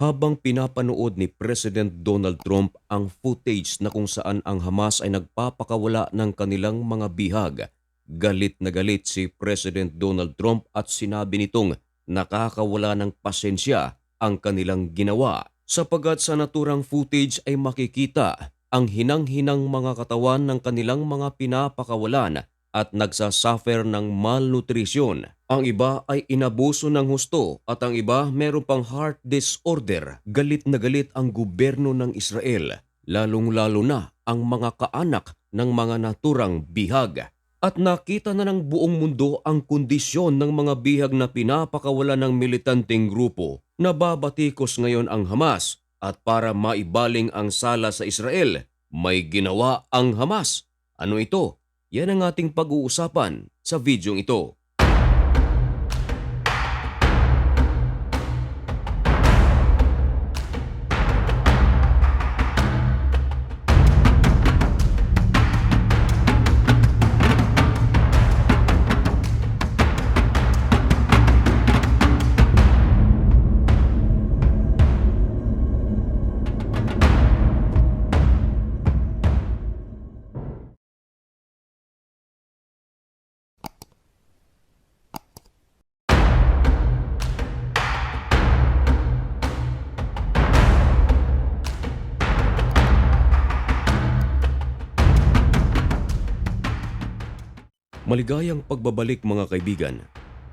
Habang pinapanood ni President Donald Trump ang footage na kung saan ang Hamas ay nagpapakawala ng kanilang mga bihag, galit na galit si President Donald Trump at sinabi nitong nakakawala ng pasensya ang kanilang ginawa. Sapagat sa naturang footage ay makikita ang hinang-hinang mga katawan ng kanilang mga pinapakawalan at nagsasuffer ng malnutrition. Ang iba ay inabuso ng husto at ang iba meron pang heart disorder. Galit na galit ang gobyerno ng Israel, lalong-lalo na ang mga kaanak ng mga naturang bihag. At nakita na ng buong mundo ang kondisyon ng mga bihag na pinapakawalan ng militanteng grupo. Nababatikos ngayon ang Hamas at para maibaling ang sala sa Israel, may ginawa ang Hamas. Ano ito? Yan ang ating pag-uusapan sa videong ito. Maligayang pagbabalik mga kaibigan.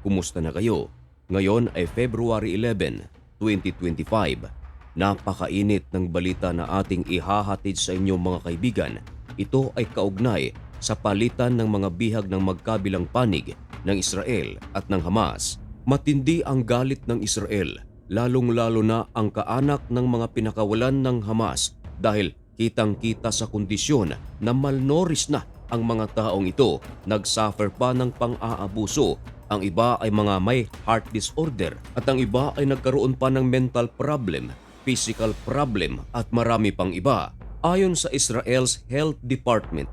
Kumusta na kayo? Ngayon ay February 11, 2025. Napakainit ng balita na ating ihahatid sa inyo mga kaibigan. Ito ay kaugnay sa palitan ng mga bihag ng magkabilang panig ng Israel at ng Hamas. Matindi ang galit ng Israel, lalong-lalo na ang kaanak ng mga pinakawalan ng Hamas dahil kitang-kita sa kondisyon na malnourished na ang mga taong ito, nagsuffer pa ng pang-aabuso. Ang iba ay mga may heart disorder at ang iba ay nagkaroon pa ng mental problem, physical problem at marami pang iba. Ayon sa Israel's Health Department,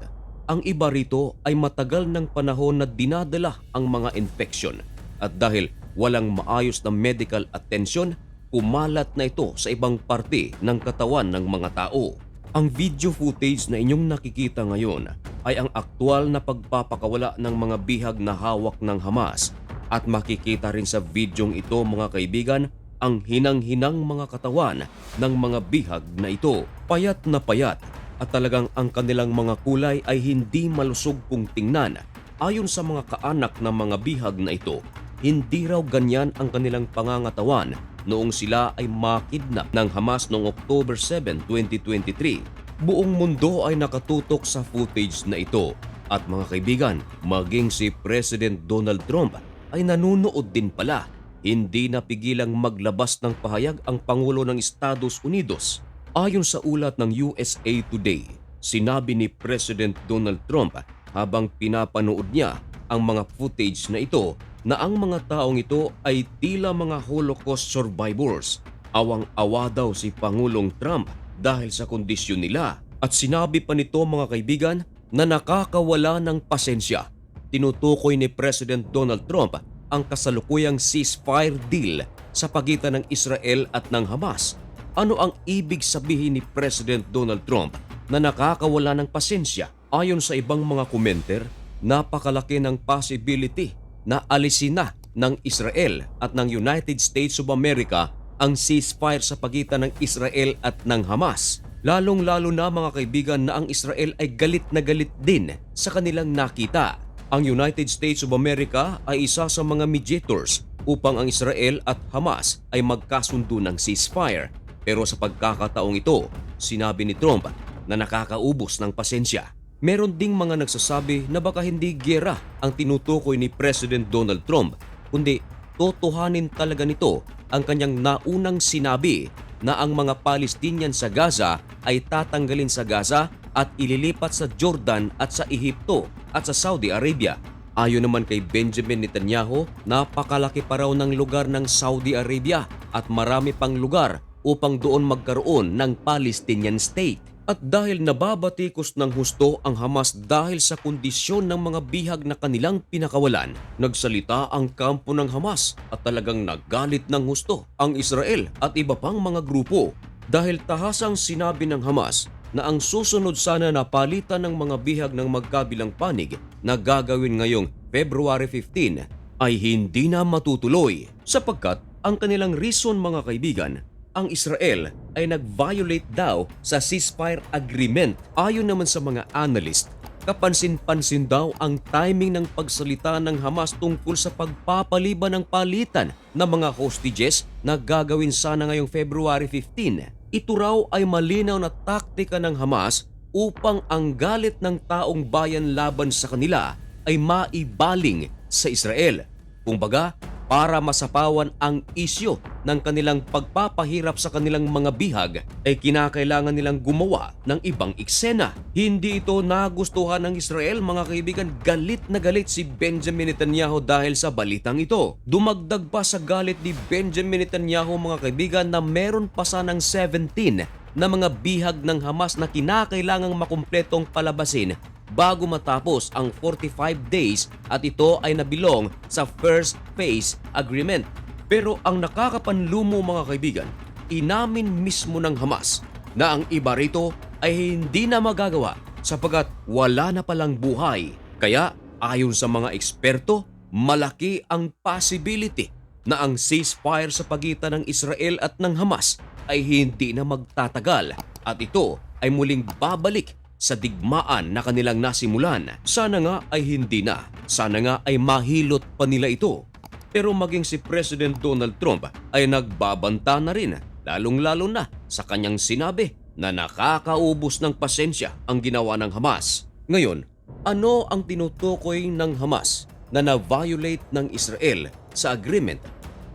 ang iba rito ay matagal ng panahon na dinadala ang mga infection at dahil walang maayos na medical attention, kumalat na ito sa ibang parte ng katawan ng mga tao. Ang video footage na inyong nakikita ngayon ay ang aktwal na pagpapakawala ng mga bihag na hawak ng Hamas at makikita rin sa videong ito mga kaibigan ang hinang-hinang mga katawan ng mga bihag na ito. Payat na payat at talagang ang kanilang mga kulay ay hindi malusog kung tingnan. Ayon sa mga kaanak ng mga bihag na ito, hindi raw ganyan ang kanilang pangangatawan noong sila ay makidnap ng Hamas noong October 7, 2023. Buong mundo ay nakatutok sa footage na ito at mga kaibigan, maging si President Donald Trump ay nanunood din pala. Hindi napigilang maglabas ng pahayag ang Pangulo ng Estados Unidos. Ayon sa ulat ng USA Today, sinabi ni President Donald Trump habang pinapanood niya ang mga footage na ito na ang mga taong ito ay tila mga Holocaust survivors. Awang-awa daw si Pangulong Trump dahil sa kondisyon nila at sinabi pa nito mga kaibigan na nakakawala ng pasensya. Tinutukoy ni President Donald Trump ang kasalukuyang ceasefire deal sa pagitan ng Israel at ng Hamas. Ano ang ibig sabihin ni President Donald Trump na nakakawala ng pasensya? Ayon sa ibang mga komenter, napakalaki ng possibility na alisin na ng Israel at ng United States of America ang ceasefire sa pagitan ng Israel at ng Hamas. Lalong-lalo na mga kaibigan na ang Israel ay galit na galit din sa kanilang nakita. Ang United States of America ay isa sa mga mediators upang ang Israel at Hamas ay magkasundo ng ceasefire. Pero sa pagkakataong ito, sinabi ni Trump na nakakaubos ng pasensya. Meron ding mga nagsasabi na baka hindi giyera ang tinutukoy ni President Donald Trump, kundi totohanin talaga nito ang kanyang naunang sinabi na ang mga Palestinian sa Gaza ay tatanggalin sa Gaza at ililipat sa Jordan at sa Ehipto at sa Saudi Arabia. Ayon naman kay Benjamin Netanyahu, napakalaki pa raw ng lugar ng Saudi Arabia at marami pang lugar upang doon magkaroon ng Palestinian state. At dahil nababatikos ng husto ang Hamas dahil sa kondisyon ng mga bihag na kanilang pinakawalan, nagsalita ang kampo ng Hamas at talagang nagalit ng husto ang Israel at iba pang mga grupo dahil tahasang sinabi ng Hamas na ang susunod sana na palitan ng mga bihag ng magkabilang panig na gagawin ngayong February 15 ay hindi na matutuloy sapagkat ang kanilang reason mga kaibigan, ang Israel ay nag-violate daw sa ceasefire agreement. Ayon naman sa mga analyst, kapansin-pansin daw ang timing ng pagsalita ng Hamas tungkol sa pagpapaliban ng palitan ng mga hostages na gagawin sana ngayong February 15. Ito raw ay malinaw na taktika ng Hamas upang ang galit ng taong bayan laban sa kanila ay maibaling sa Israel. Kumbaga, para masapawan ang isyo ng kanilang pagpapahirap sa kanilang mga bihag ay kinakailangan nilang gumawa ng ibang eksena. Hindi ito nagustuhan ng Israel mga kaibigan. Galit na galit si Benjamin Netanyahu dahil sa balitang ito. Dumagdag pa sa galit ni Benjamin Netanyahu mga kaibigan na meron pa sanang 17 na mga bihag ng Hamas na kinakailangang makumpletong palabasin bago matapos ang 45 days at ito ay nabilong sa first phase agreement. Pero ang nakakapanlumo mga kaibigan, inamin mismo ng Hamas na ang iba rito ay hindi na magagawa sapagkat wala na palang buhay. Kaya ayon sa mga eksperto, malaki ang possibility na ang ceasefire sa pagitan ng Israel at ng Hamas ay hindi na magtatagal at ito ay muling babalik sa digmaan na kanilang nasimulan. Sana nga ay hindi na. Sana nga ay mahilot pa nila ito. Pero maging si President Donald Trump ay nagbabanta na rin, lalong-lalo na sa kanyang sinabi na nakakaubos ng pasensya ang ginawa ng Hamas. Ngayon, ano ang tinutukoy ng Hamas na na-violate ng Israel sa agreement?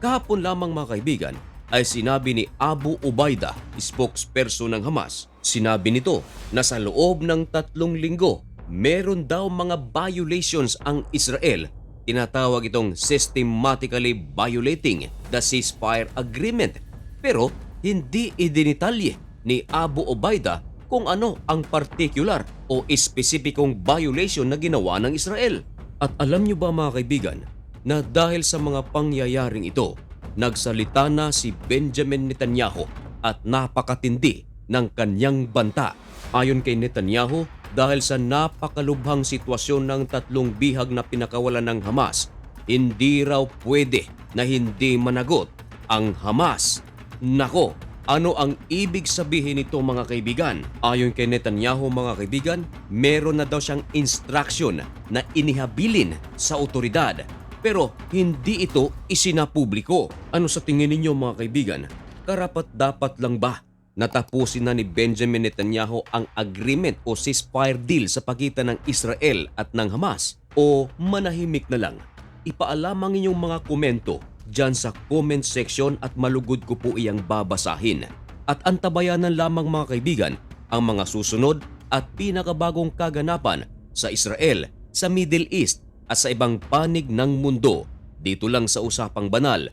Kahapon lamang mga kaibigan ay sinabi ni Abu Ubaida, spokesperson ng Hamas. Sinabi nito na sa loob ng 3 linggo, meron daw mga violations ang Israel. Tinatawag itong systematically violating the ceasefire agreement. Pero hindi idinitalye ni Abu Ubaida kung ano ang particular o espesipikong violation na ginawa ng Israel. At alam nyo ba mga kaibigan na dahil sa mga pangyayaring ito, nagsalita na si Benjamin Netanyahu at napakatindi ng kanyang banta. Ayon kay Netanyahu, dahil sa napakalubhang sitwasyon ng 3 bihag na pinakawalan ng Hamas, hindi raw pwede na hindi managot ang Hamas. Nako, ano ang ibig sabihin nito mga kaibigan? Ayon kay Netanyahu mga kaibigan, meron na daw siyang instruction na inihabilin sa otoridad. Pero hindi ito isinapubliko. Ano sa tingin ninyo mga kaibigan? Karapat-dapat lang ba natapusin na ni Benjamin Netanyahu ang agreement o ceasefire deal sa pagitan ng Israel at ng Hamas? O manahimik na lang? Ipaalam ang inyong mga komento dyan sa comment section at malugod ko po iyang babasahin. At antabayanan lamang mga kaibigan ang mga susunod at pinakabagong kaganapan sa Israel, sa Middle East at sa ibang panig ng mundo dito lang sa Usapang Banal.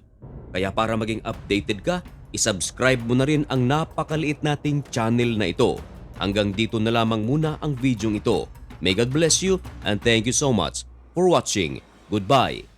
Kaya para maging updated ka, isubscribe mo na rin ang napakaliit nating channel na ito. Hanggang dito na lamang muna ang video ito. May God bless you and thank you so much for watching. Goodbye.